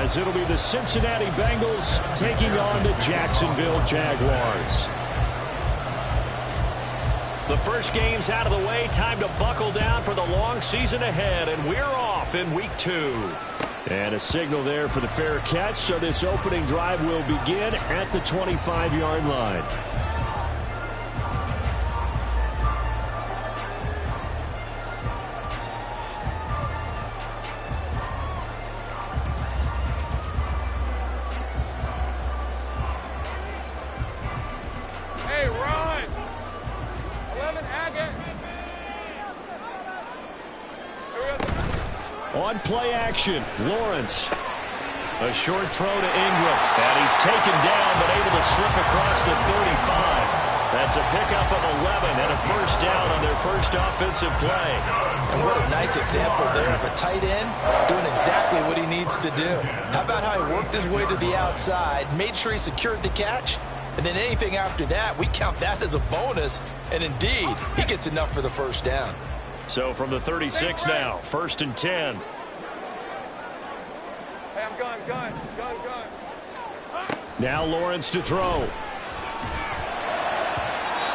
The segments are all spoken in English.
as it'll be the Cincinnati Bengals taking on the Jacksonville Jaguars. The first game's out of the way. Time to buckle down for the long season ahead, and we're off in week 2. And a signal there for the fair catch, so this opening drive will begin at the 25-yard line. On play action, Lawrence. A short throw to Ingram. And he's taken down, but able to slip across the 35. That's a pickup of 11 and a first down on their first offensive play. And what a nice example there of a tight end doing exactly what he needs to do. How about how he worked his way to the outside, made sure he secured the catch, and then anything after that, we count that as a bonus. And indeed, he gets enough for the first down. So from the 36 now, 1st and 10. Hey, I'm gun. Now Lawrence to throw.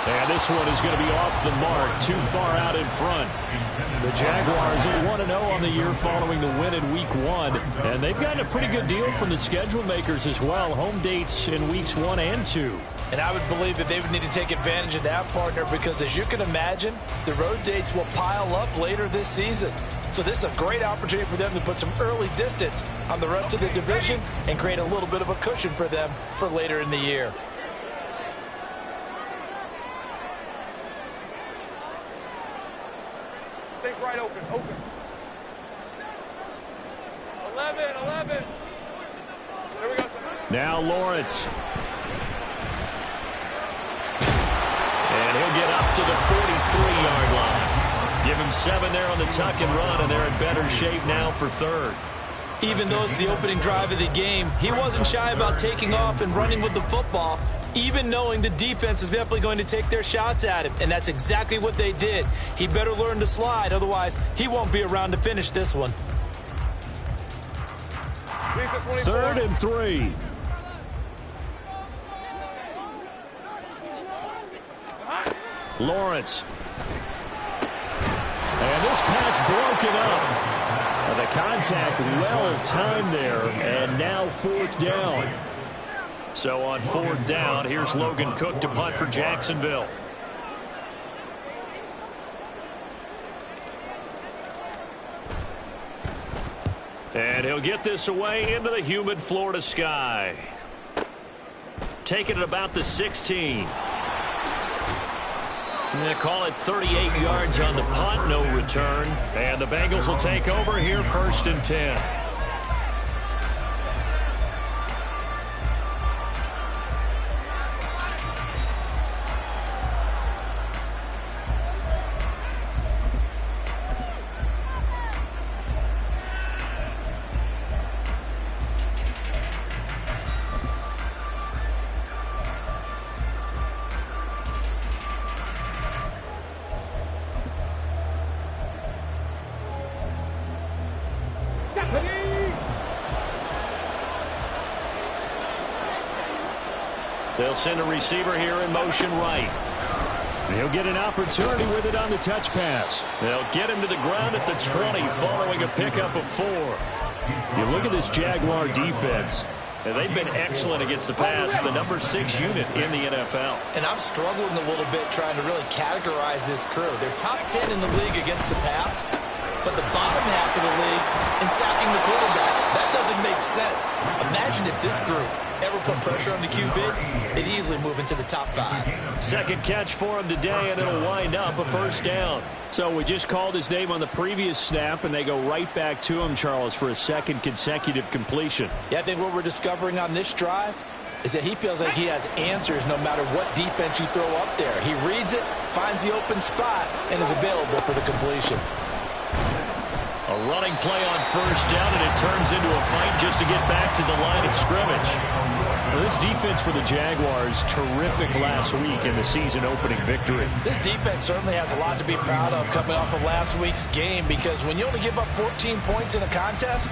And this one is going to be off the mark, too far out in front. The Jaguars are 1-0 on the year following the win in Week 1. And they've gotten a pretty good deal from the schedule makers as well. Home dates in Weeks 1 and 2. And I would believe that they would need to take advantage of that, partner, because as you can imagine, the road dates will pile up later this season. So this is a great opportunity for them to put some early distance on the rest of the division and create a little bit of a cushion for them for later in the year. Take right, open. 11. There we go. Now Lawrence. And he'll get up to the 43-yard line. Give him 7 there on the tuck and run, and they're in better shape now for 3rd. Even though it's the opening drive of the game, he wasn't shy about taking off and running with the football, even knowing the defense is definitely going to take their shots at him. And that's exactly what they did. He better learn to slide, otherwise he won't be around to finish this one. 3rd and 3. Lawrence. And this pass broken up. The contact well timed there, and now 4th down. So on 4th down, here's Logan Cook to punt for Jacksonville. And he'll get this away into the humid Florida sky. Taking it about the 16. They call it 38 yards on the punt, no return. And the Bengals will take over here, 1st and 10. They'll send a receiver here in motion right. He'll get an opportunity with it on the touch pass. They'll get him to the ground at the 20 following a pickup of 4. You look at this Jaguar defense, and they've been excellent against the pass, the number 6 unit in the NFL. And I'm struggling a little bit trying to really categorize this crew. They're top 10 in the league against the pass, but the bottom half of the league in sacking the quarterback. That doesn't make sense. Imagine if this group ever put pressure on the QB, they'd easily move into the top 5. Second catch for him today, and it'll wind up a first down. So we just called his name on the previous snap, and they go right back to him, Charles, for a second consecutive completion. Yeah, I think what we're discovering on this drive is that he feels like he has answers no matter what defense you throw up there. He reads it, finds the open spot, and is available for the completion. A running play on first down, and it turns into a fight just to get back to the line of scrimmage. Well, this defense for the Jaguars, terrific last week in the season-opening victory. This defense certainly has a lot to be proud of coming off of last week's game, because when you only give up 14 points in a contest,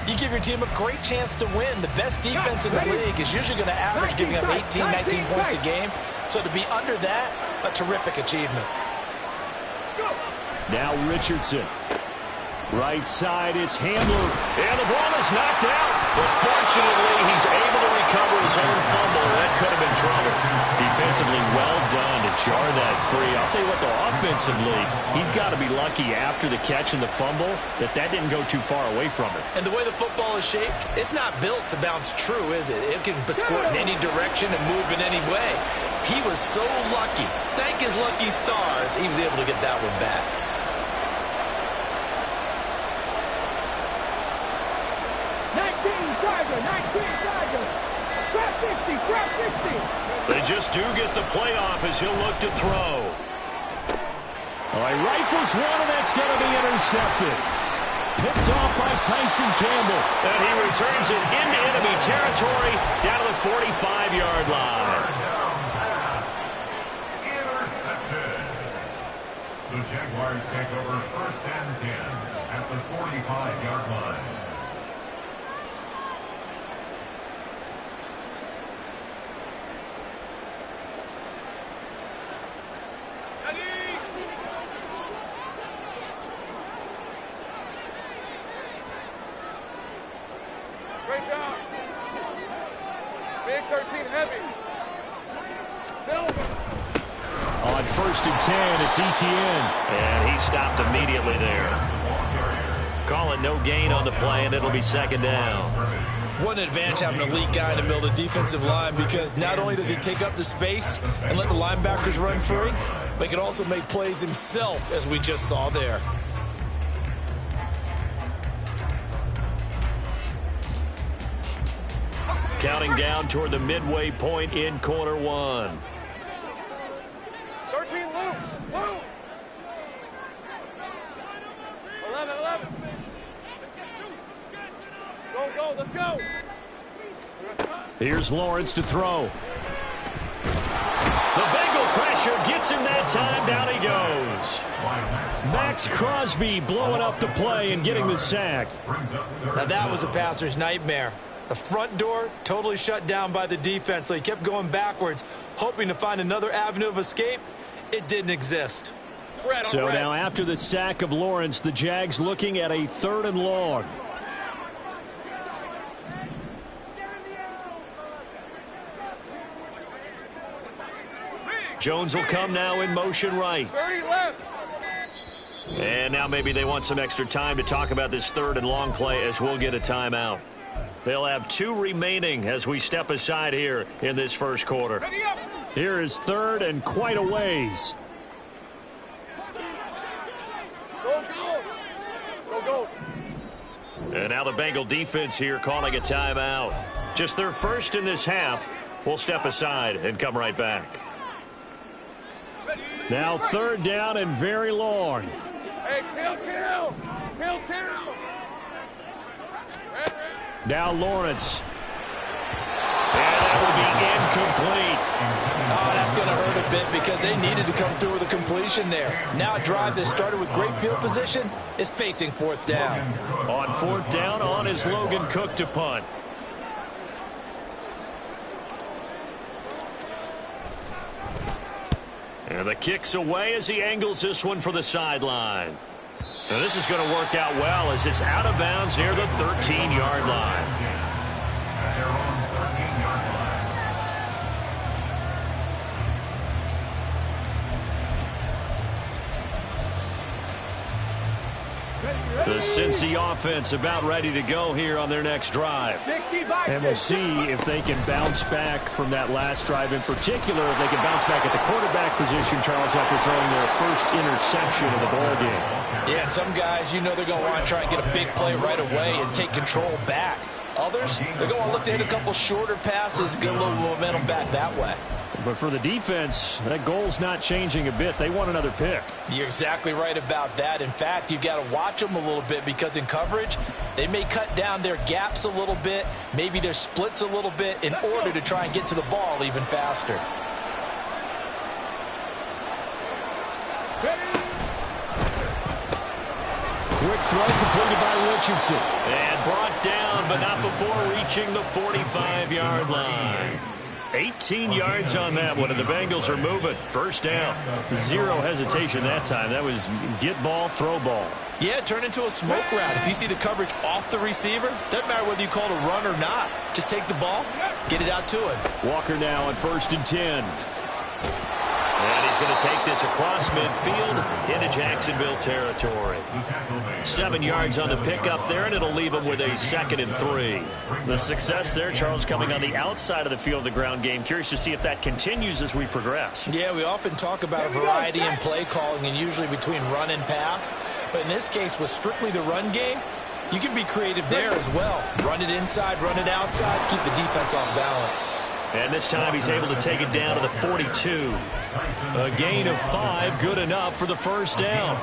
You give your team a great chance to win. The best defense in the league is usually going to average giving up 18, 19 points a game. So to be under that, a terrific achievement. Now Richardson. Right side, it's Handler. And the ball is knocked out. But fortunately, he's able to recover his own fumble. That could have been trouble. Defensively, well done to jar that free. I'll tell you what, though, offensively, he's got to be lucky after the catch and the fumble that didn't go too far away from him. And the way the football is shaped, it's not built to bounce true, is it? It can squirt in any direction and move in any way. He was so lucky. Thank his lucky stars, he was able to get that one back. They just do get the playoff as he'll look to throw. All right, rifles one, and that's going to be intercepted. Picked off by Tyson Campbell. And he returns it into enemy territory down to the 45-yard line. Intercepted. The Jaguars take over 1st and 10 at the 45-yard line. Great job. Big 13 heavy. Silver. On 1st and 10, it's Etienne. And he stopped immediately there. Call it no gain on the play, and it'll be 2nd down. What an advantage having an elite guy in the middle of the defensive line, because not only does he take up the space and let the linebackers run free, but he can also make plays himself, as we just saw there. Counting down toward the midway point in quarter one. 13 loop. Loop. 11. Go. Let's go. Here's Lawrence to throw. The Bengal pressure gets him that time. Down he goes. Max Crosby blowing up the play and getting the sack. Now that was a passer's nightmare. The front door totally shut down by the defense, so he kept going backwards, hoping to find another avenue of escape. It didn't exist. So now after the sack of Lawrence, the Jags looking at a 3rd and long. Jones will come now in motion right. 30 left. And now maybe they want some extra time to talk about this 3rd and long play, as we'll get a timeout. They'll have 2 remaining as we step aside here in this first quarter. Here is 3rd and quite a ways. Go. And now the Bengal defense here calling a timeout. Just their first in this half. We'll step aside and come right back. Now 3rd down and very long. Hey, kill. Now Lawrence. And that will be incomplete. Oh, that's going to hurt a bit, because they needed to come through with a completion there. Now a drive that started with great field position is facing 4th down. On 4th down, on is Logan Cook to punt. And the kick's away as he angles this one for the sideline. Now this is going to work out well as it's out of bounds near the 13-yard line. The Cincy offense about ready to go here on their next drive. And we'll see if they can bounce back from that last drive, in particular if they can bounce back at the quarterback position, Charles, after throwing their first interception of the ball game. Yeah, and some guys, they're going to want to try and get a big play right away and take control back. Others, they're going to look to hit a couple shorter passes, get a little momentum back that way. But for the defense, that goal's not changing a bit. They want another pick. You're exactly right about that. In fact, you've got to watch them a little bit, because in coverage, they may cut down their gaps a little bit, maybe their splits a little bit, in order to try and get to the ball even faster. quick throw completed by Richardson. And brought down, but not before reaching the 45-yard line. 18 yards on that one, and the Bengals are moving. First down. Zero hesitation that time. That was get ball, throw ball. Yeah, it turned into a smoke route. If you see the coverage off the receiver, doesn't matter whether you call it a run or not. Just take the ball, get it out to him. Walker now on 1st and 10. And he's going to take this across midfield into Jacksonville territory. 7 yards on the pickup there, and it'll leave him with a 2nd and 3. The success there, Charles, coming on the outside of the field, the ground game. Curious to see if that continues as we progress. Yeah, we often talk about a variety in play calling and usually between run and pass. But in this case, with strictly the run game, you can be creative there as well. Run it inside, run it outside, keep the defense off balance. And this time he's able to take it down to the 42. A gain of 5, good enough for the first down.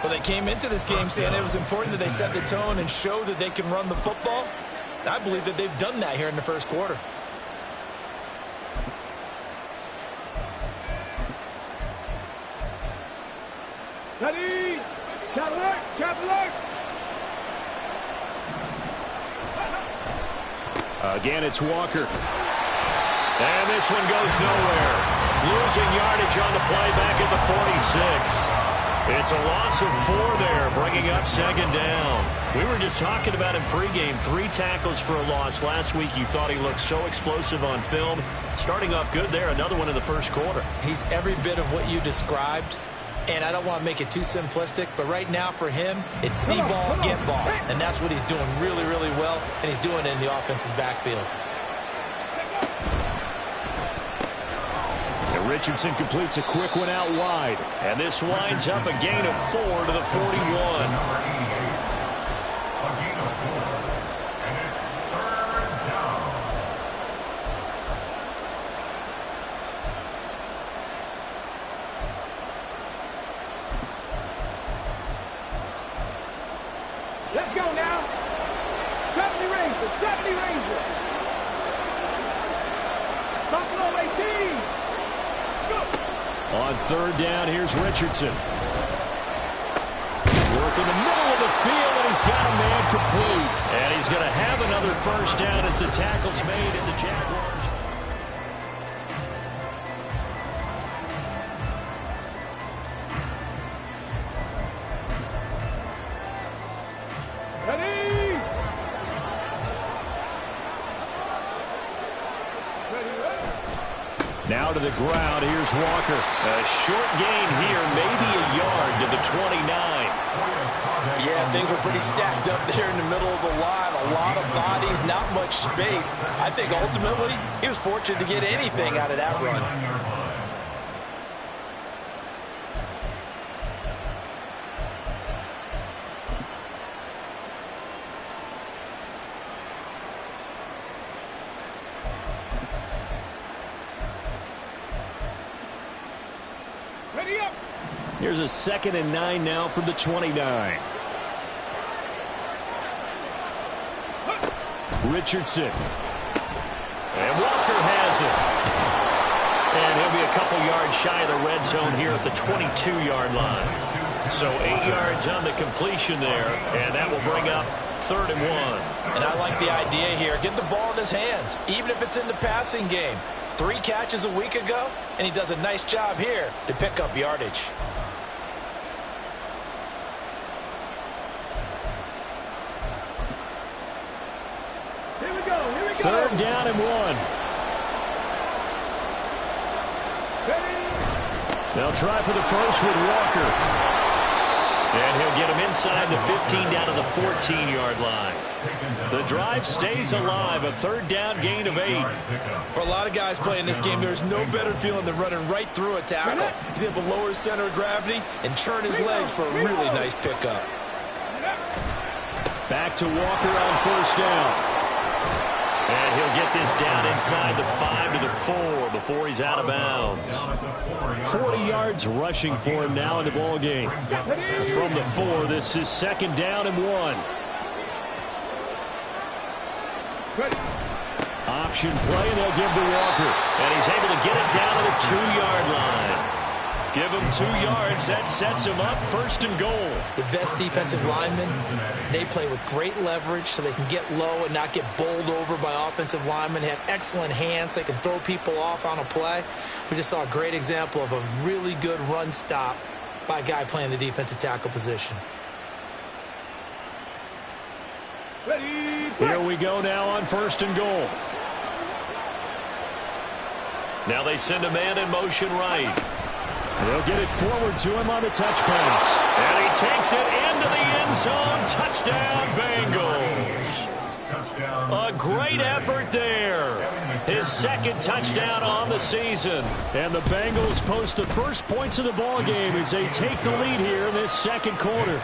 Well, they came into this game saying it was important that they set the tone and show that they can run the football. And I believe that they've done that here in the first quarter. Ready? Cap alert! Cap alert! Again, it's Walker. And this one goes nowhere. Losing yardage on the play back at the 46. It's a loss of 4 there, bringing up 2nd down. We were just talking about him pregame. 3 tackles for a loss last week. You thought he looked so explosive on film. Starting off good there, another one in the first quarter. He's every bit of what you described. And I don't want to make it too simplistic, but right now for him, it's see ball, get ball. And that's what he's doing really, really well, and he's doing it in the offense's backfield. And Richardson completes a quick one out wide. And this winds up a gain of 4 to the 41. Let's go now. 70 Rangers, 70 Rangers. Buffalo 18. Let's go. On 3rd down, here's Richardson. Work in the middle of the field, and he's got a man complete. And he's going to have another first down as the tackle's made at the Jaguars. Ready? Now to the ground. Here's Walker. A short gain here, maybe a yard to the 29. Yeah, things were pretty stacked up there in the middle of the line. A lot of bodies, not much space. I think ultimately he was fortunate to get anything out of that run. Ready up. Here's a 2nd and 9 now from the 29. Richardson. And Walker has it. And he'll be a couple yards shy of the red zone here at the 22-yard line. So 8 yards on the completion there, and that will bring up 3rd and 1. And I like the idea here. Get the ball in his hands, even if it's in the passing game. 3 catches a week ago, and he does a nice job here to pick up yardage. Here we go. Here we go. 3rd down and 1. Ready? They'll try for the first with Walker. And he'll get him inside the 15 down to the 14-yard line. The drive stays alive, a 3rd down gain of 8. For a lot of guys playing this game, there's no better feeling than running right through a tackle. He's able to lower his center of gravity and churn his legs for a really nice pickup. Back to Walker on 1st down. And he'll get this down inside the 5 to the 4 before he's out of bounds. 40 yards rushing for him now in the ball game. From the 4, this is 2nd down and 1. Option play, they'll give to Walker. And he's able to get it down to the 2-yard line. Give him 2 yards. That sets him up 1st and goal. The best defensive linemen, they play with great leverage so they can get low and not get bowled over by offensive linemen. They have excellent hands. They can throw people off on a play. We just saw a great example of a really good run stop by a guy playing the defensive tackle position. Here we go now on 1st and goal. Now they send a man in motion right. They'll get it forward to him on the touch pass. And he takes it into the end zone. Touchdown, Bengals. A great effort there. His 2nd touchdown on the season. And the Bengals post the first points of the ball game as they take the lead here in this 2nd quarter.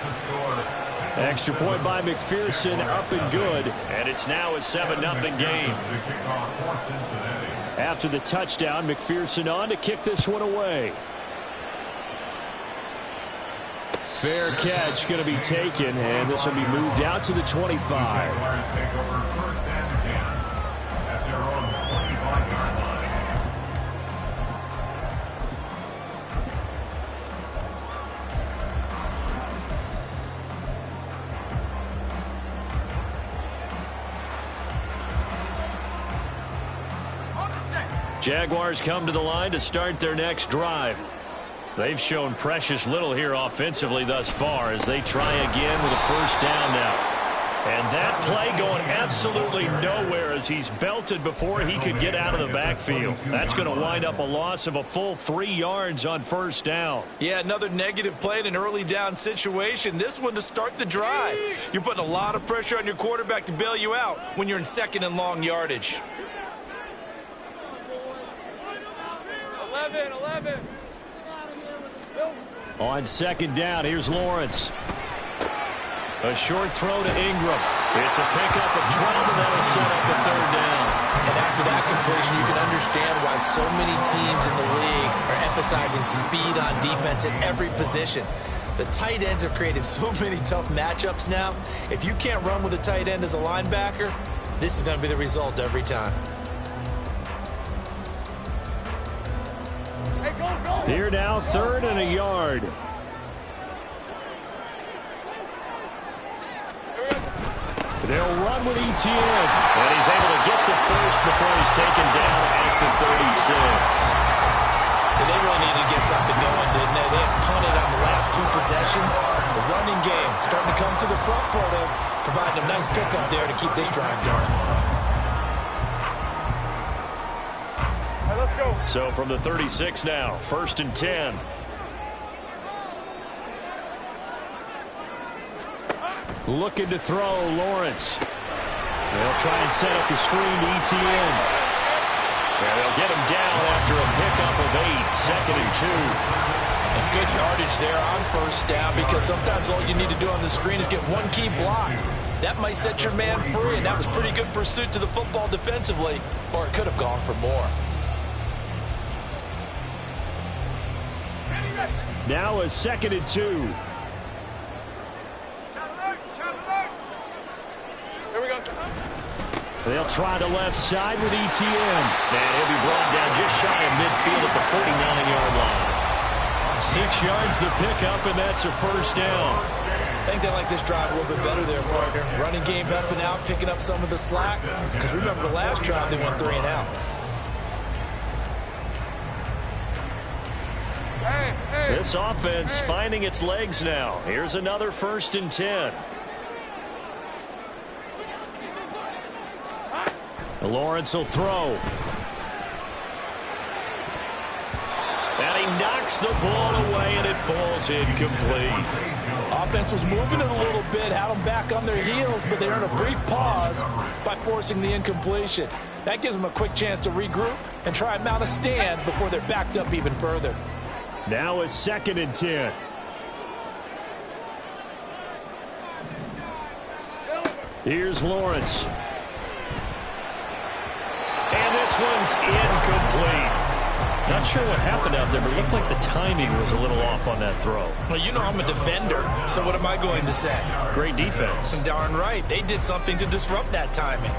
Extra point by McPherson, up and good. And it's now a 7-0 game. After the touchdown, McPherson on to kick this one away. Fair catch going to be taken, and this will be moved out to the 25. Jaguars come to the line to start their next drive. They've shown precious little here offensively thus far as they try again with a 1st down now. And that play going absolutely nowhere as he's belted before he could get out of the backfield. That's going to wind up a loss of a full 3 yards on 1st down. Yeah, another negative play in an early down situation. This one to start the drive. You're putting a lot of pressure on your quarterback to bail you out when you're in 2nd and long yardage. 11. On 2nd down, here's Lawrence. A short throw to Ingram. It's a pickup of 12, and that'll set up the 3rd down. And after that completion, you can understand why so many teams in the league are emphasizing speed on defense at every position. The tight ends have created so many tough matchups now. If you can't run with a tight end as a linebacker, this is going to be the result every time. Here now, 3rd and a yard. They'll run with ETN. And he's able to get the 1st before he's taken down at the 36. And they really needed to get something going, didn't they? They had punted on the last 2 possessions. The running game starting to come to the front for them, providing a nice pickup there to keep this drive going. Let's go. So from the 36 now, 1st and 10. Looking to throw, Lawrence. They'll try and set up the screen to ETN. And they'll get him down after a pickup of 8, 2nd and 2. And good yardage there on 1st down because sometimes all you need to do on the screen is get one key block. That might set your man free, and that was pretty good pursuit to the football defensively, or it could have gone for more. Now a 2nd and 2. Here we go. They'll try the left side with ETN. And he'll be brought down just shy of midfield at the 49-yard line. 6 yards the pickup, and that's a 1st down. I think they like this drive a little bit better there, partner. Running game helping out, picking up some of the slack. Because remember the last drive, they went 3 and out. This offense finding its legs now. Here's another 1st and 10. Lawrence will throw. And he knocks the ball away, and it falls incomplete. Offense was moving it a little bit, had them back on their heels, but they earned a brief pause by forcing the incompletion. That gives them a quick chance to regroup and try and mount a stand before they're backed up even further. Now a 2nd and 10. Here's Lawrence. And this one's incomplete. Not sure what happened out there, but it looked like the timing was a little off on that throw. Well, you know I'm a defender, so what am I going to say? Great defense. Darn right. They did something to disrupt that timing.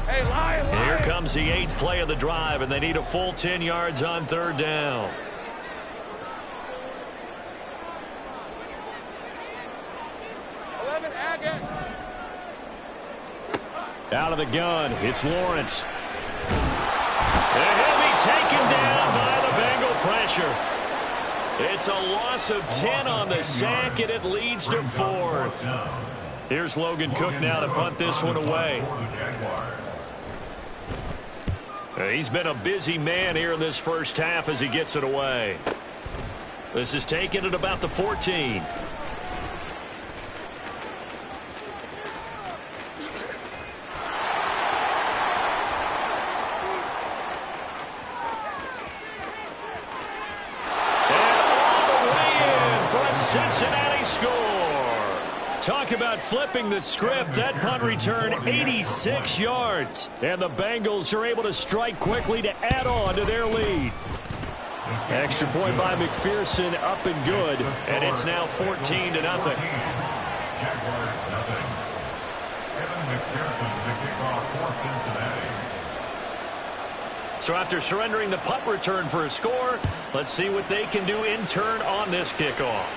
Hey, Lion. Here comes the 8th play of the drive, and they need a full 10 yards on 3rd down. Out of the gun, it's Lawrence. And he'll be taken down by the Bengal pressure. It's a loss of 10 on the sack, and it leads to 4th. Here's Logan Cook now to punt this one away. He's been a busy man here in this first half as he gets it away. This is taken at about the 14. Cincinnati score. Talk about flipping the script. That punt return 86 yards. And the Bengals are able to strike quickly to add on to their lead. Extra point by McPherson, up and good. And it's now 14-0. Jaguars nothing. Kevin McPherson to kick off for Cincinnati. So after surrendering the punt return for a score, let's see what they can do in turn on this kickoff.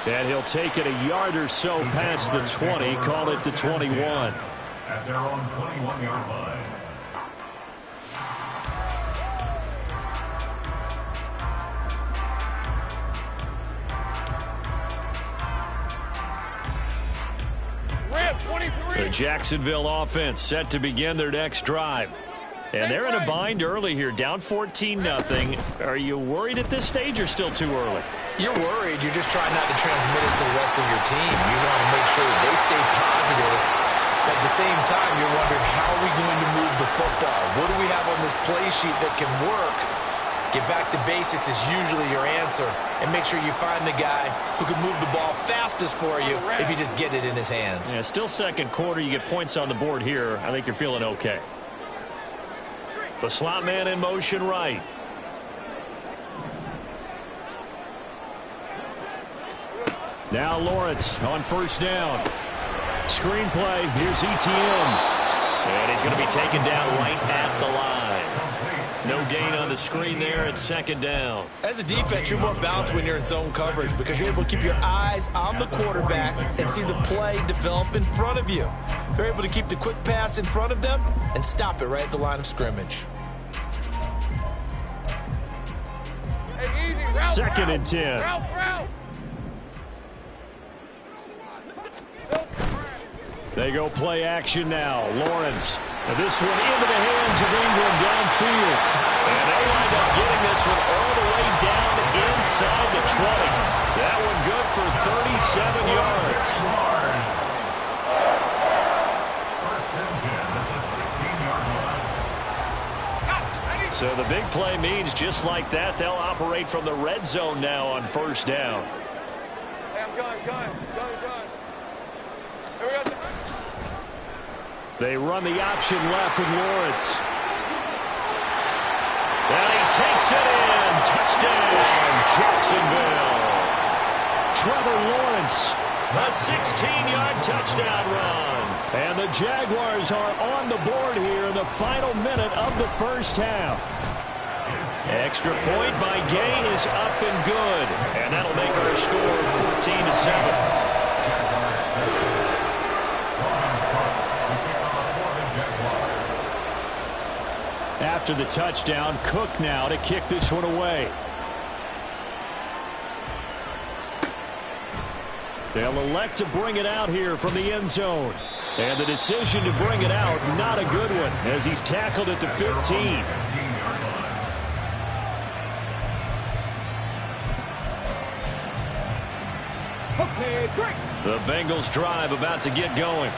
And he'll take it a yard or so past the 20, call it the 21. At their own 21-yard line. The Jacksonville offense set to begin their next drive. And they're in a bind early here, down 14-0. Are you worried at this stage or still too early? You're worried. You're just trying not to transmit it to the rest of your team. You want to make sure that they stay positive. But at the same time, you're wondering, how are we going to move the football? What do we have on this play sheet that can work? Get back to basics is usually your answer. And make sure you find the guy who can move the ball fastest for you if you just get it in his hands. Yeah, still second quarter. You get points on the board here. I think you're feeling okay. The slot man in motion right. Now Lawrence on first down. Screenplay. Here's ETN. And he's going to be taken down right at the line. No gain on the screen there at second down. As a defense, you're more balanced when you're in zone coverage because you're able to keep your eyes on the quarterback and see the play develop in front of you. They're able to keep the quick pass in front of them and stop it right at the line of scrimmage. Second and 10. They go play action now. Lawrence. And this one into the hands of Ingram downfield. And they wind up getting this one all the way down inside the 20. That one good for 37 yards. First and 10 at the 16-yard line. So the big play means just like that, they'll operate from the red zone now on first down. Hey, I'm going. Here we go. They run the option left with Lawrence. And he takes it in. Touchdown, Jacksonville. Trevor Lawrence, a 16-yard touchdown run. And the Jaguars are on the board here in the final minute of the first half. Extra point by Gay is up and good. And that'll make our score 14-7. After the touchdown, Cook now to kick this one away. They'll elect to bring it out here from the end zone. And the decision to bring it out, not a good one, as he's tackled at the 15. Okay, great. The Bengals drive about to get going.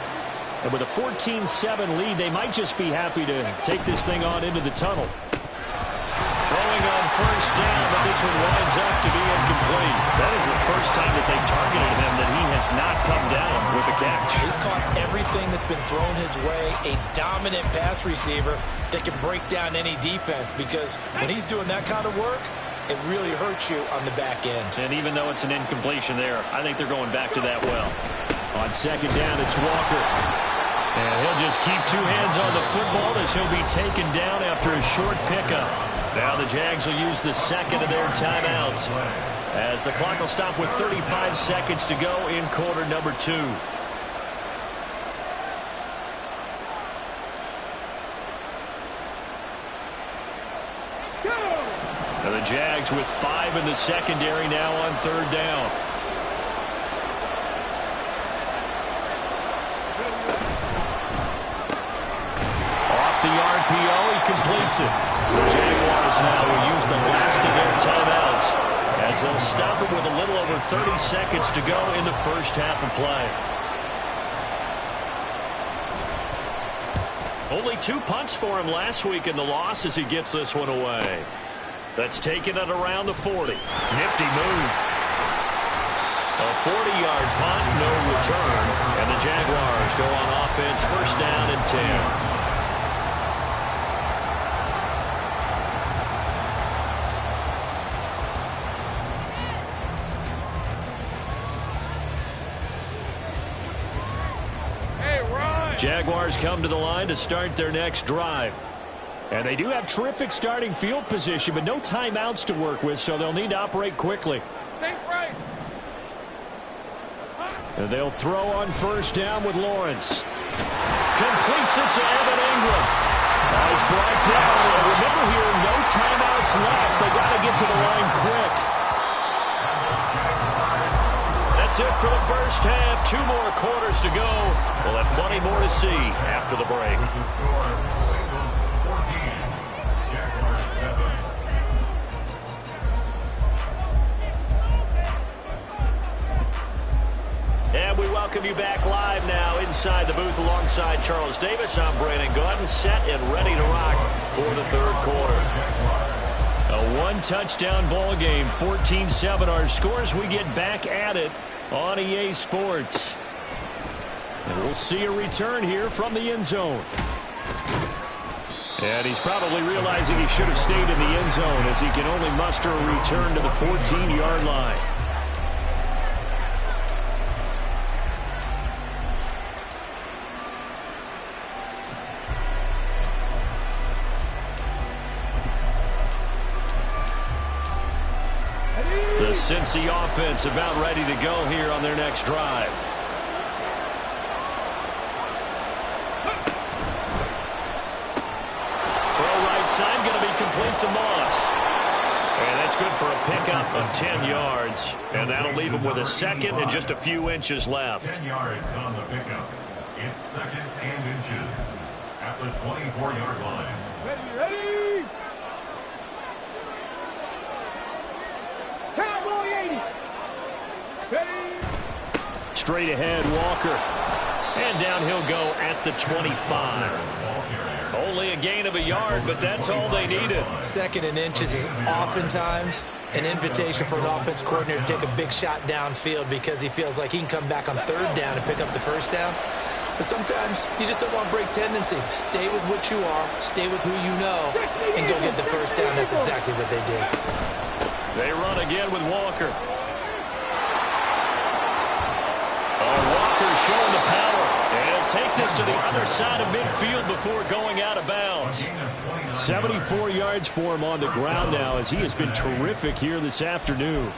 And with a 14-7 lead, they might just be happy to take this thing on into the tunnel. Throwing on first down, but this one winds up to be incomplete. That is the first time that they've targeted him that he has not come down with a catch. He's caught everything that's been thrown his way, a dominant pass receiver that can break down any defense, because when he's doing that kind of work, it really hurts you on the back end. And even though it's an incompletion there, I think they're going back to that well. On second down, it's Walker. And he'll just keep two hands on the football as he'll be taken down after a short pickup. Now the Jags will use the second of their timeouts as the clock will stop with 35 seconds to go in quarter number 2. And the Jags with 5 in the secondary now on third down. Off the RPO, he completes it. The Jaguars now will use the last of their timeouts as they'll stop it with a little over 30 seconds to go in the first half of play. Only 2 punts for him last week in the loss as he gets this one away. That's taken at around the 40. Nifty move. A 40-yard punt, no return. And the Jaguars go on offense, first down and 10. Jaguars come to the line to start their next drive. And they do have terrific starting field position, but no timeouts to work with, so they'll need to operate quickly. And they'll throw on first down with Lawrence. Completes it to Evan Ingram. He's brought down. And remember here, no timeouts left. They got to get to the line quick. That's it for the first half. 2 more quarters to go. We'll have plenty more to see after the break. And we welcome you back live now inside the booth alongside Charles Davis. I'm Brandon Gordon, set and ready to rock for the third quarter. A 1-touchdown ball game, 14-7 our scores. We get back at it on EA Sports. And we'll see a return here from the end zone. And he's probably realizing he should have stayed in the end zone as he can only muster a return to the 14-yard line. The Cincy offense about ready to go here on their next drive. Throw right side going to be complete to Moss. And that's good for a pickup of 10 yards. And that'll leave him with a second and just a few inches left. 10 yards on the pickup. It's second and inches at the 24-yard line. Ready! Cowboy 80. Ready. Straight ahead, Walker. And down he'll go at the 25. Only a gain of a yard, but that's all they needed. Second and inches is oftentimes an invitation for an offense coordinator to take a big shot downfield because he feels like he can come back on third down and pick up the first down. But sometimes you just don't want to break tendency. Stay with what you are, stay with who you know, and go get the first down. That's exactly what they did. They run again with Walker. Walker showing the power. And he'll take this to the other side of midfield before going out of bounds. 74 yards for him on the ground now as he has been terrific here this afternoon.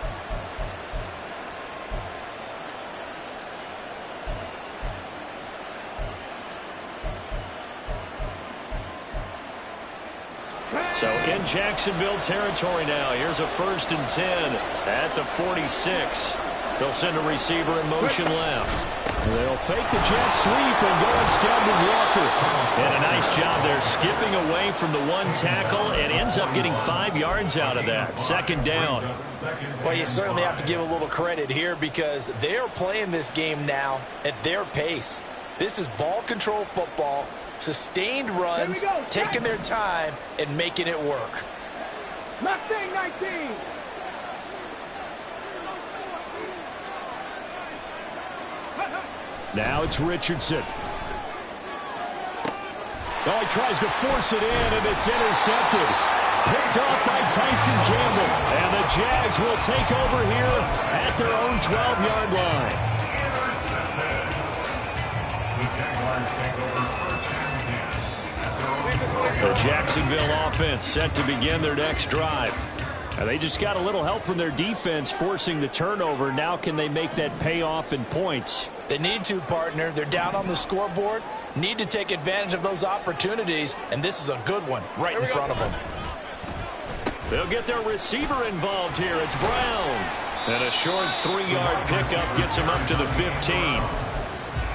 So in Jacksonville territory now. Here's a 1st and 10 at the 46. They'll send a receiver in motion left. They'll fake the jet sweep and go instead with Walker. And a nice job there skipping away from the one tackle and ends up getting 5 yards out of that. Second down. Well, you certainly have to give a little credit here because they're playing this game now at their pace. This is ball control football, sustained runs, taking their time and making it work. Mustang 19. Now it's Richardson. Oh, he tries to force it in, and it's intercepted. Picked off by Tyson Campbell. And the Jags will take over here at their own 12-yard line. The Jaguars take over 1st and 10 at the The Jacksonville offense set to begin their next drive. And they just got a little help from their defense forcing the turnover. Now can they make that pay off in points? They need to, partner. They're down on the scoreboard. Need to take advantage of those opportunities, and this is a good one right in front of them. They'll get their receiver involved here. It's Brown. And a short 3-yard pickup gets him up to the 15.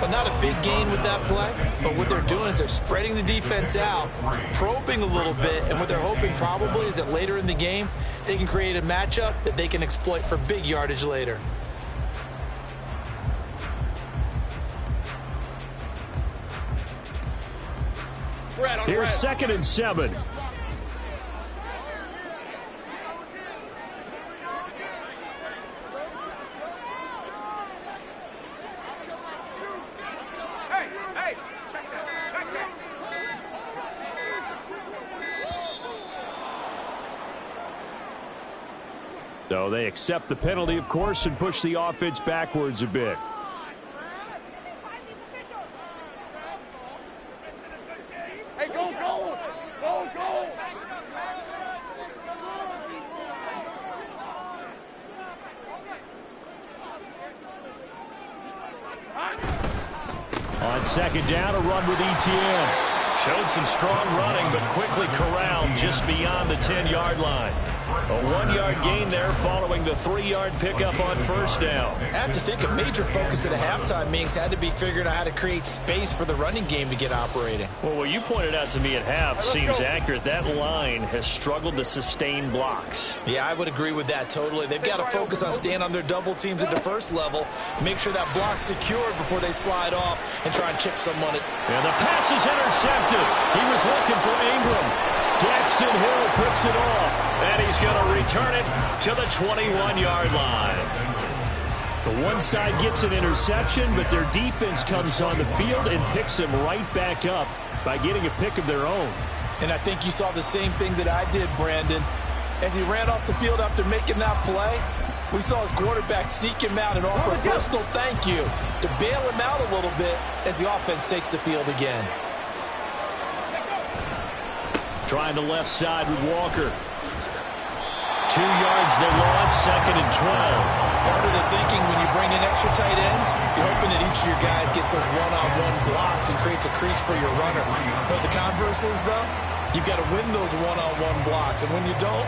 But not a big gain with that play. But what they're doing is they're spreading the defense out, probing a little bit, and what they're hoping probably is that later in the game, they can create a matchup that they can exploit for big yardage later. Here's 2nd and 7. So they accept the penalty, of course, and push the offense backwards a bit. Hey, go, go! Go, go! On 2nd down, a run with ETN. Showed some strong running, but quickly corralled just beyond the 10-yard line. A 1-yard gain there following the 3-yard pickup on 1st down. I have to think a major focus at the halftime meetings had to be figuring out how to create space for the running game to get operating. Well, what you pointed out to me at half seems accurate. That line has struggled to sustain blocks. Yeah, I would agree with that totally. They've got to focus on staying on their double teams at the first level, make sure that block's secured before they slide off and try and chip someone. And the pass is intercepted. He was looking for Ingram. Daxton Hill picks it off, and he's going to return it to the 21-yard line. The one side gets an interception, but their defense comes on the field and picks him right back up by getting a pick of their own. And I think you saw the same thing that I did, Brandon. As he ran off the field after making that play, we saw his quarterback seek him out and offer a personal thank you to bail him out a little bit as the offense takes the field again. Trying the left side with Walker. 2 yards the loss, 2nd and 12. Part of the thinking when you bring in extra tight ends, you're hoping that each of your guys gets those one-on-one blocks and creates a crease for your runner. But the converse is, though, you've got to win those one-on-one blocks. And when you don't,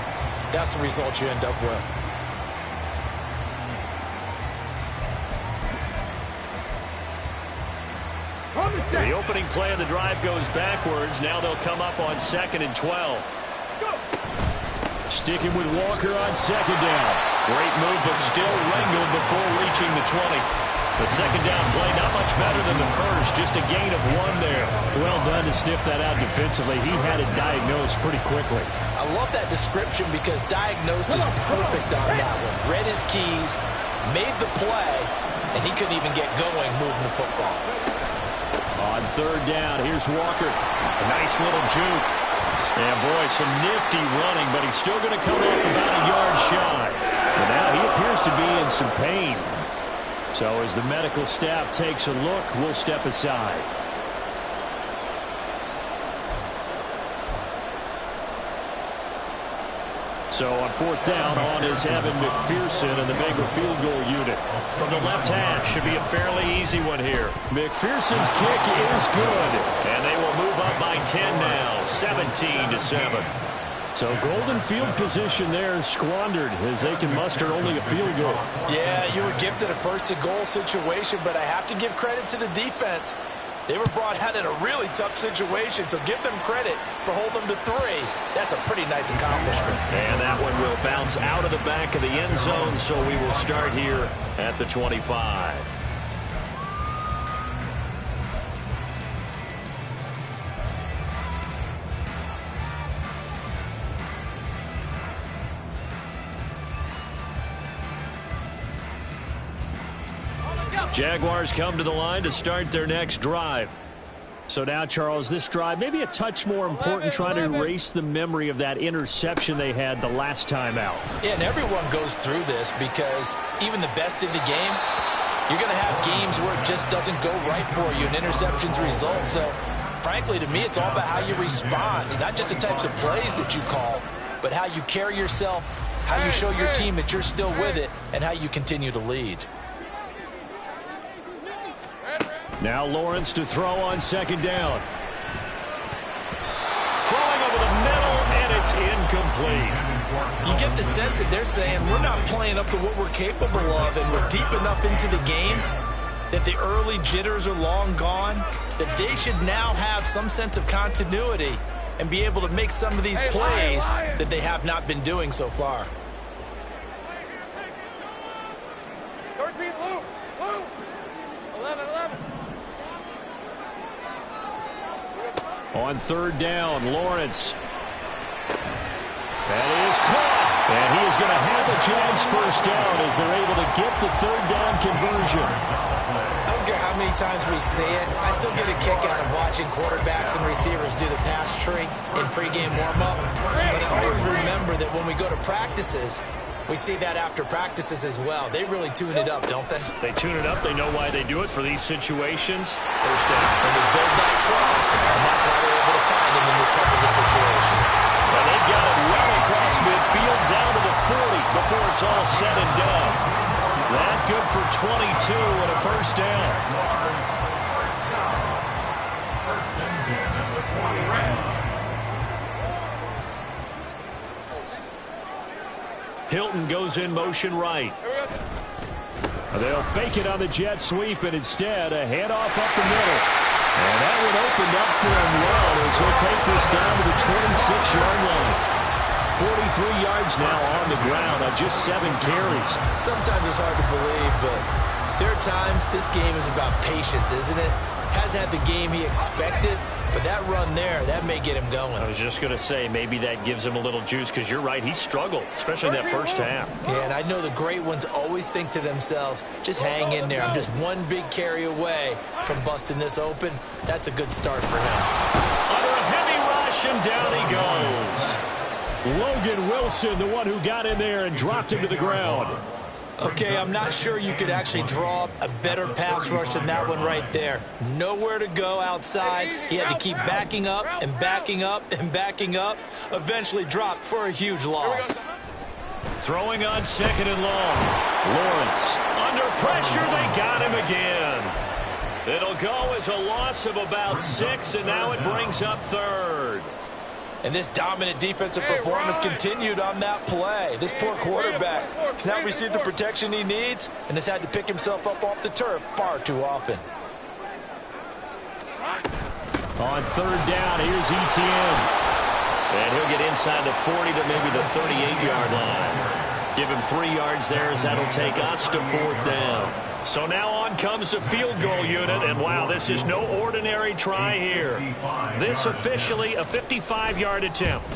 that's the result you end up with. The opening play of the drive goes backwards. Now they'll come up on 2nd and 12. Sticking with Walker on 2nd down. Great move, but still wrangled before reaching the 20. The 2nd down play not much better than the first. Just a gain of 1 there. Well done to sniff that out defensively. He had it diagnosed pretty quickly. I love that description because diagnosed is perfect on that one. Read his keys, made the play, and he couldn't even get going moving the football. On 3rd down, here's Walker. A nice little juke. And, boy, some nifty running, but he's still going to come up about a yard shy. But now he appears to be in some pain. So as the medical staff takes a look, we'll step aside. So on 4th down, on is Evan McPherson and the Bengal field goal unit. From the left hash, should be a fairly easy one here. McPherson's kick is good, and they will move up by 10 now, 17-7. So golden field position there squandered as they can muster only a field goal. Yeah, you were gifted a 1st-and-goal situation, but I have to give credit to the defense. They were brought out in a really tough situation, so give them credit for holding them to 3. That's a pretty nice accomplishment. And that one will bounce out of the back of the end zone, so we will start here at the 25. Jaguars come to the line to start their next drive. So now, Charles, this drive maybe a touch more important, trying to erase the memory of that interception they had the last time out. Yeah, and everyone goes through this because even the best in the game, you're going to have games where it just doesn't go right for you and interceptions result. So frankly, to me, it's all about how you respond, not just the types of plays that you call, but how you carry yourself, how you show your team that you're still with it, and how you continue to lead. Now Lawrence to throw on second down. Throwing over the middle, and it's incomplete. You get the sense that they're saying we're not playing up to what we're capable of, and we're deep enough into the game that the early jitters are long gone, that they should now have some sense of continuity and be able to make some of these plays that they have not been doing so far. 13, blue, 11. On third down, Lawrence. That is caught. And he is going to have the Jags first down as they're able to get the third down conversion. I don't care how many times we say it, I still get a kick out of watching quarterbacks and receivers do the pass tree in pregame warm-up. But I always remember that when we go to practices, we see that after practices as well. They really tune it up, don't they? They tune it up. They know why they do it for these situations. First down. And they build that trust, and that's why they're able to find him in this type of a situation. And they've got it well across midfield down to the 40 before it's all said and done. That good for 22 and a first down. Hilton goes in motion right. They'll fake it on the jet sweep, and instead a handoff up the middle. And that one opened up for him well as he'll take this down to the 26-yard line. 43 yards now on the ground on just 7 carries. Sometimes it's hard to believe, but there are times this game is about patience, isn't it? Hasn't had the game he expected, but that run there, that may get him going. I was just going to say, maybe that gives him a little juice, because you're right, he struggled, especially in that first half. Yeah, and I know the great ones always think to themselves, just hang in there. I'm just one big carry away from busting this open. That's a good start for him. Under a heavy rush, and down he goes. Logan Wilson, the one who got in there and dropped him to the ground. Okay, I'm not sure you could actually draw up a better pass rush than that one right there. Nowhere to go outside. He had to keep backing up and backing up and backing up. Eventually dropped for a huge loss. Throwing on second and long. Lawrence under pressure. They got him again. It'll go as a loss of about 6, and now it brings up third. And this dominant defensive performance continued on that play. This poor quarterback has now received the protection he needs and has had to pick himself up off the turf far too often. On third down, here's Etienne. And he'll get inside the 40 to maybe the 38-yard line. Give him 3 yards there as that'll take us to fourth down. So now on comes the field goal unit, and wow, this is no ordinary try here. This officially a 55-yard attempt.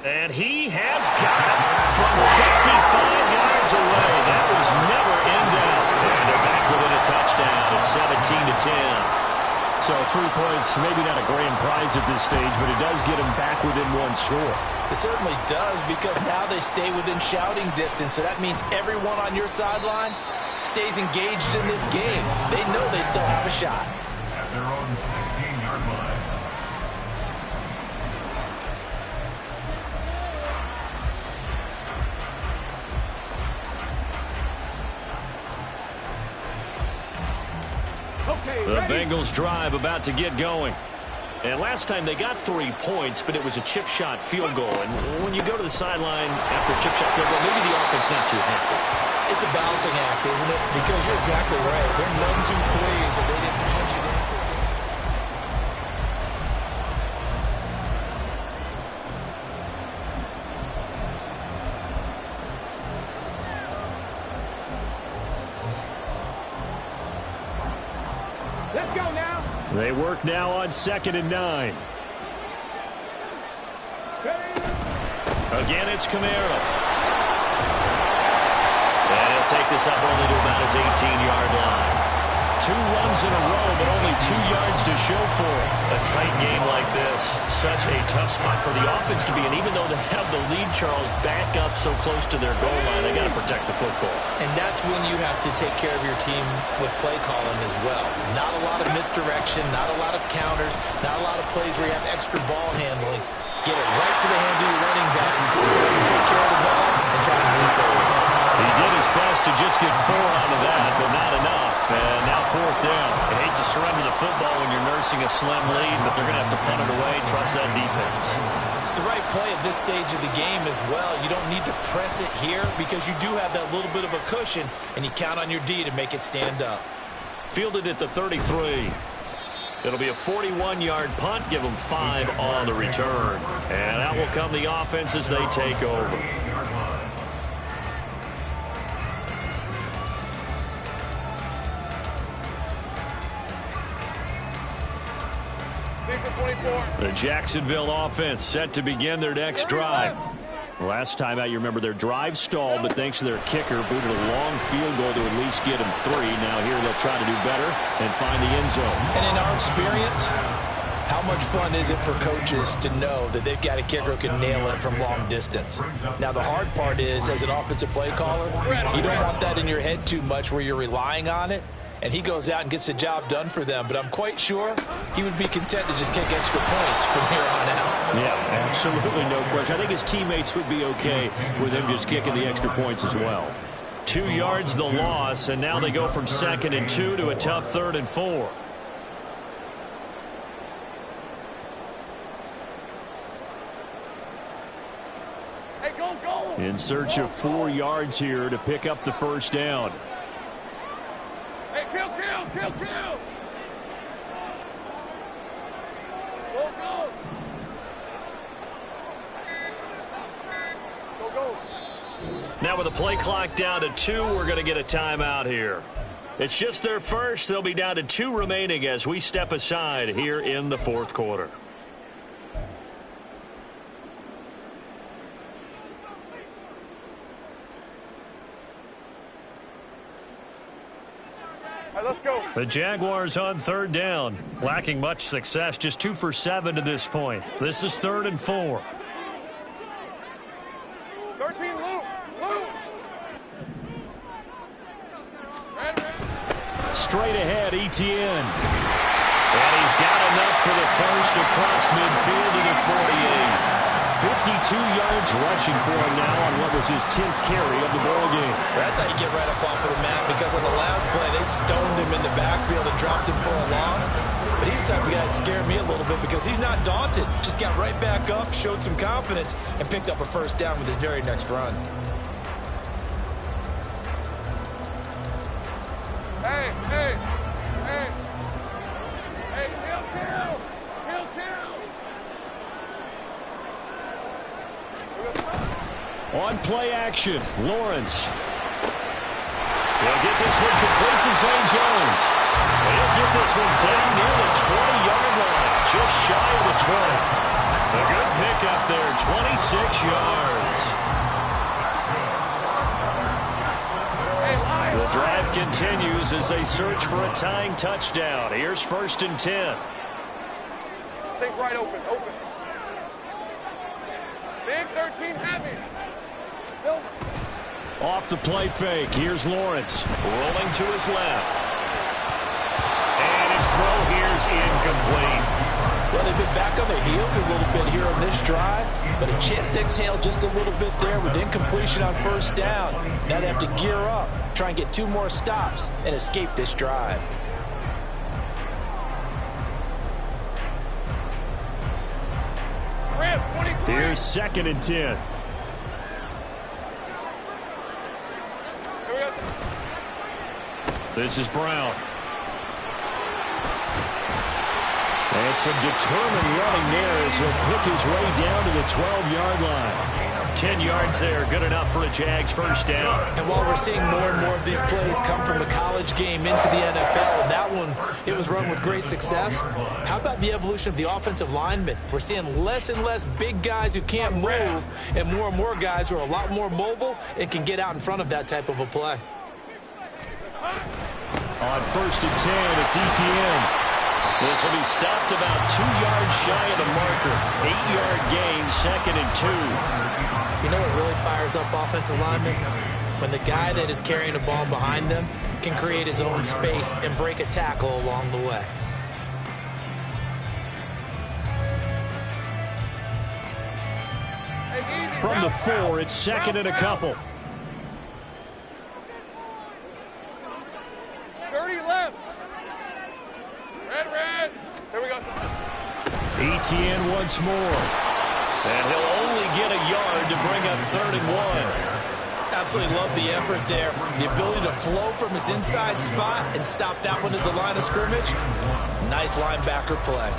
And he has got it from 55 yards away. That was never in doubt. And they're back within a touchdown at 17-10. So 3 points, maybe not a grand prize at this stage, but it does get them back within 1 score. It certainly does, because now they stay within shouting distance, so that means everyone on your sideline stays engaged in this game. They know they still have a shot. At their own 16-yard line. The Bengals drive about to get going. And last time they got 3 points, but it was a chip shot field goal. And when you go to the sideline after a chip shot field goal, maybe the offense not too happy. It's a balancing act, isn't it? Because you're exactly right. They're none too pleased that they didn't punch it in for some. Let's go now. They work now on 2nd and 9. Again, it's Kamara. And he'll take this up only to about his 18-yard line. 2 runs runs in a row, but only 2 yards to show for it. A tight game like this, such a tough spot for the offense to be in. Even though they have the lead, Charles, back up so close to their goal line, they got to protect the football. And that's when you have to take care of your team with play calling as well. Not a lot of misdirection, not a lot of counters, not a lot of plays where you have extra ball handling. Get it right to the hands of your running back until you can take care of the ball and try to move forward. He did his best to just get 4 out of that, but not enough. And now 4th down. You hate to surrender the football when you're nursing a slim lead, but they're going to have to punt it away. Trust that defense. It's the right play at this stage of the game as well. You don't need to press it here because you do have that little bit of a cushion, and you count on your D to make it stand up. Fielded at the 33. It'll be a 41-yard punt. Give them 5 on the return. And out will come the offense as they take over. The Jacksonville offense set to begin their next drive. Last time out, you remember their drive stalled, but thanks to their kicker, booted a long field goal to at least get them 3. Now here they'll try to do better and find the end zone. And in our experience, how much fun is it for coaches to know that they've got a kicker who can nail it from long distance? Now, the hard part is, as an offensive play caller, you don't want that in your head too much where you're relying on it. And he goes out and gets the job done for them. But I'm quite sure he would be content to just kick extra points from here on out. Yeah, absolutely no question. I think his teammates would be okay with him just kicking the extra points as well. 2 yards the loss, and now they go from 2nd and 2 to a tough 3rd and 4. Hey, go! In search of 4 yards here to pick up the 1st down. Hey, kill! Go! Now with the play clock down to 2, we're going to get a timeout here. It's just their first. They'll be down to 2 remaining as we step aside here in the 4th quarter. Let's go. The Jaguars on 3rd down. Lacking much success, just 2 for 7 to this point. This is 3rd and 4. 13, Luke. Straight ahead, Etienne. And he's got enough for the first across midfield to the 48. 52 yards rushing for him now on what was his 10th carry of the ball game. That's how you get right up off of the mat, because on the last play, they stoned him in the backfield and dropped him for a loss. But he's the type of guy that scared me a little bit because he's not daunted. Just got right back up, showed some confidence, and picked up a 1st down with his very next run. Hey, kill! On play action, Lawrence. He'll get this one complete to Zay Jones. He'll get this one down near the 20-yard line, just shy of the 20. A good pickup there, 26 yards. The drive continues as they search for a tying touchdown. Here's 1st and 10. Take right, open. Big 13 heavy. Silver. Off the play fake, here's Lawrence. Rolling to his left. And his throw here's incomplete. Well, they've been back on their heels a little bit here on this drive, but a chance to exhale just a little bit there with incompletion on 1st down. Now they have to gear up, try and get 2 more stops, and escape this drive. Here's 2nd and 10. This is Brown. And some determined running there as he'll pick his way down to the 12-yard line. 10 yards there, good enough for a Jags 1st down. And while we're seeing more and more of these plays come from the college game into the NFL, and that one, it was run with great success, how about the evolution of the offensive linemen? We're seeing less and less big guys who can't move, and more guys who are a lot more mobile and can get out in front of that type of a play. On 1st and 10, it's Etienne. This will be stopped about 2 yards shy of the marker. 8-yard gain, 2nd and 2. You know what really fires up offensive linemen? When the guy that is carrying the ball behind them can create his own space and break a tackle along the way. From the 4, it's 2nd and a couple. 30 left. Red. Here we go. Etienne once more. And he'll only get a yard to bring up 3rd and 1. Absolutely love the effort there. The ability to flow from his inside spot and stop that one at the line of scrimmage. Nice linebacker play.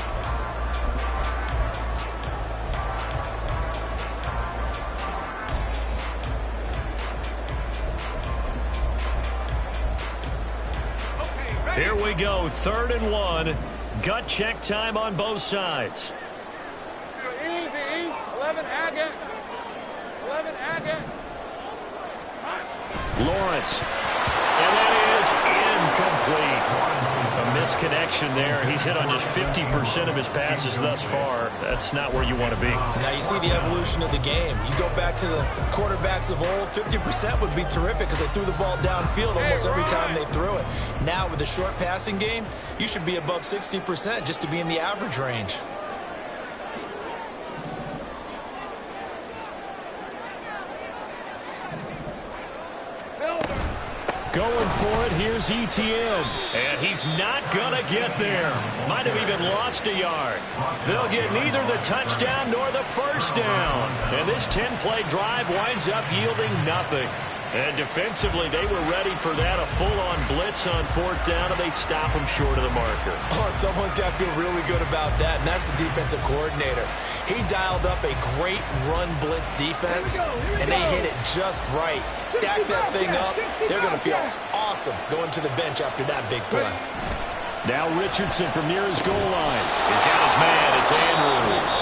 Here we go, 3rd and 1. Gut check time on both sides. Easy. 11 Agate. Lawrence. And that is incomplete. A misconnection there. He's hit on just 50% of his passes thus far. That's not where you want to be. Now you see the evolution of the game. You go back to the quarterbacks of old, 50% would be terrific because they threw the ball downfield almost every time they threw it. Now with the short passing game, you should be above 60% just to be in the average range. Going for it, here's Etienne. And he's not going to get there. Might have even lost a yard. They'll get neither the touchdown nor the first down. And this 10-play drive winds up yielding nothing. And defensively, they were ready for that, a full-on blitz on 4th down, and they stop them short of the marker. Oh, and someone's got to feel really good about that, and that's the defensive coordinator. He dialed up a great run blitz defense, and they hit it just right. Stack that thing up. They're going to feel awesome going to the bench after that big play. Now Richardson from near his goal line. He's got his man. It's Andrews.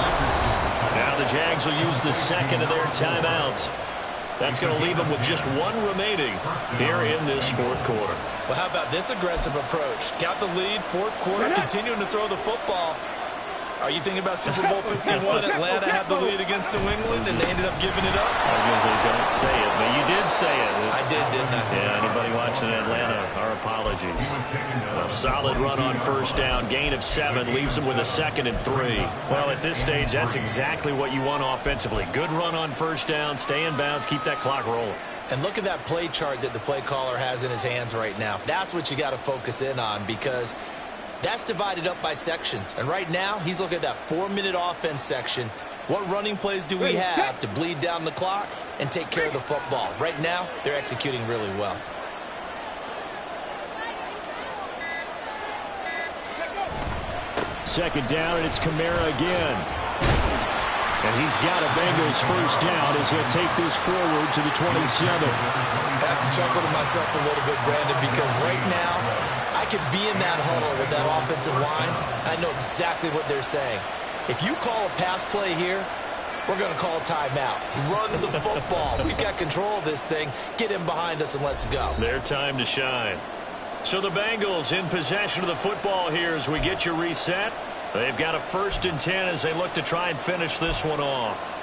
Now the Jags will use the second of their timeouts. That's going to leave them with just 1 remaining here in this 4th quarter. Well, how about this aggressive approach? Got the lead, 4th quarter, continuing to throw the football. Are you thinking about Super Bowl 51? Atlanta had the lead against New England, and they ended up giving it up? I was going to say, don't say it, but you did say it. I did, didn't I? Yeah, anybody watching Atlanta, our apologies. A solid run on 1st down, gain of 7, leaves them with a 2nd and 3. Well, at this stage, that's exactly what you want offensively. Good run on 1st down, stay in bounds, keep that clock rolling. And look at that play chart that the play caller has in his hands right now. That's what you got to focus in on because that's divided up by sections. And right now, he's looking at that 4-minute offense section. What running plays do we have to bleed down the clock and take care of the football? Right now, they're executing really well. Second down, and it's Kamara again. And he's got a Bengals first down as he'll take this forward to the 27. I have to chuckle to myself a little bit, Brandon, because right now, I could be in that huddle with that offensive line. I know exactly what they're saying. If you call a pass play here, we're going to call a timeout. Run the football. We've got control of this thing. Get him behind us and let's go. Their time to shine. So the Bengals in possession of the football here as we get you reset. They've got a 1st and 10 as they look to try and finish this one off.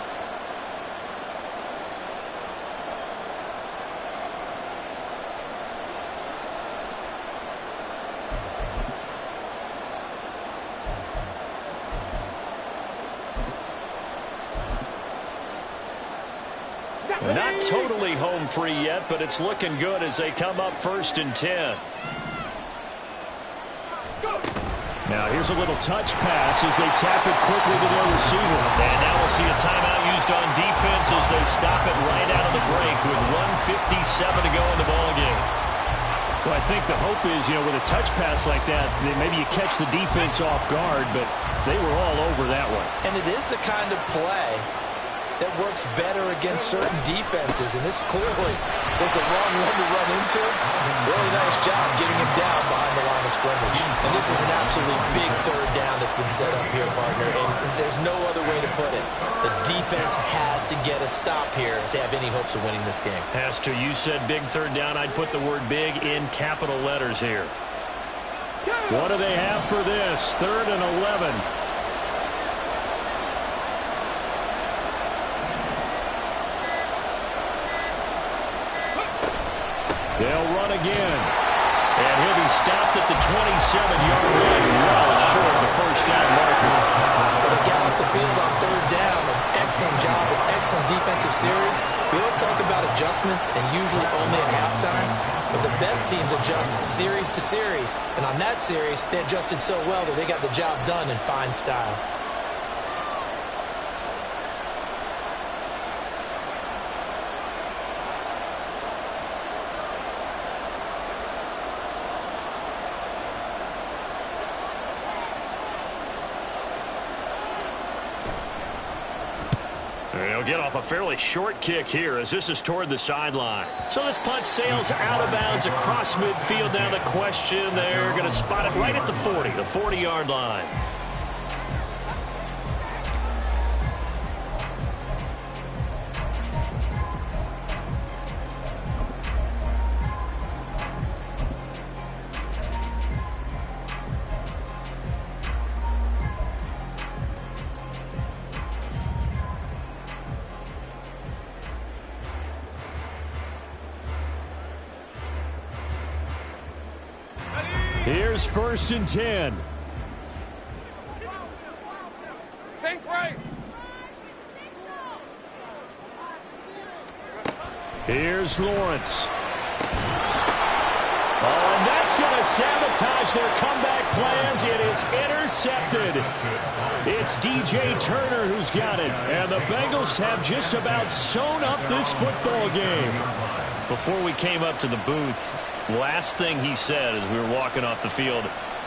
Not totally home free yet, but it's looking good as they come up 1st and 10. Now here's a little touch pass as they tap it quickly to their receiver. And now we'll see a timeout used on defense as they stop it right out of the break with 1:57 to go in the ballgame. Well, I think the hope is, with a touch pass like that, maybe you catch the defense off guard, but they were all over that one. And it is the kind of play that works better against certain defenses, and this clearly was the wrong one to run into. Really nice job getting him down behind the line of scrimmage. And this is an absolutely big 3rd down that's been set up here, partner, and there's no other way to put it. The defense has to get a stop here to have any hopes of winning this game. Has to. You said big 3rd down. I'd put the word big in capital letters here. What do they have for this? 3rd and 11. They'll run again. And he'll be stopped at the 27-yard line, well short of the first down marker. But they got off the field on 3rd down. An excellent job, an excellent defensive series. We always talk about adjustments, and usually only at halftime. But the best teams adjust series to series. And on that series, they adjusted so well that they got the job done in fine style. They'll get off a fairly short kick here as this is toward the sideline. So this punt sails out of bounds across midfield. Now the question, they're going to spot it right at the 40, the 40-yard line. Here's 1st and 10. Think right. Here's Lawrence. Oh, and that's going to sabotage their comeback plans. It is intercepted. It's DJ Turner who's got it. And the Bengals have just about sewn up this football game. Before we came up to the booth, last thing he said as we were walking off the field,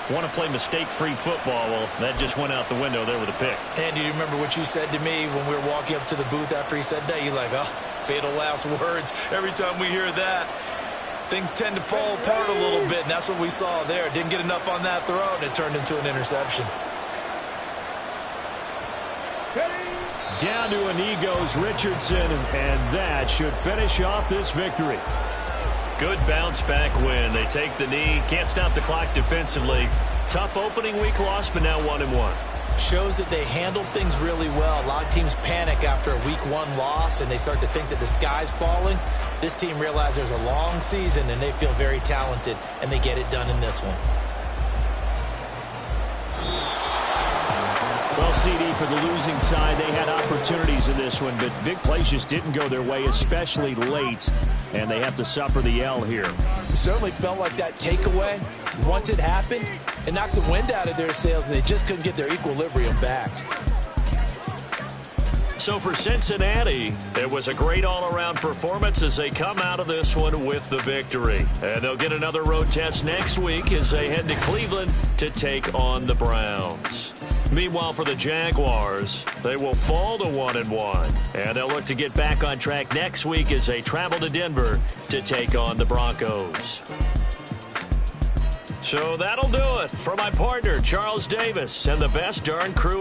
want to play mistake-free football. Well, that just went out the window there with a pick. And do you remember what you said to me when we were walking up to the booth after he said that? You're like, oh, fatal last words. Every time we hear that, things tend to fall apart a little bit, and that's what we saw there. Didn't get enough on that throw, and it turned into an interception. Down to a knee goes Richardson, and that should finish off this victory. Good bounce-back win. They take the knee. Can't stop the clock defensively. Tough opening week loss, but now 1-1. Shows that they handled things really well. A lot of teams panic after a week 1 loss, and they start to think that the sky's falling. This team realized there's a long season, and they feel very talented, and they get it done in this one. Well, CD, for the losing side, they had opportunities in this one, but big plays just didn't go their way, especially late, and they have to suffer the L here. It certainly felt like that takeaway, once it happened, it knocked the wind out of their sails, and they just couldn't get their equilibrium back. So for Cincinnati, it was a great all-around performance as they come out of this one with the victory. And they'll get another road test next week as they head to Cleveland to take on the Browns. Meanwhile, for the Jaguars, they will fall to 1-1. And they'll look to get back on track next week as they travel to Denver to take on the Broncos. So that'll do it for my partner, Charles Davis, and the best darn crew.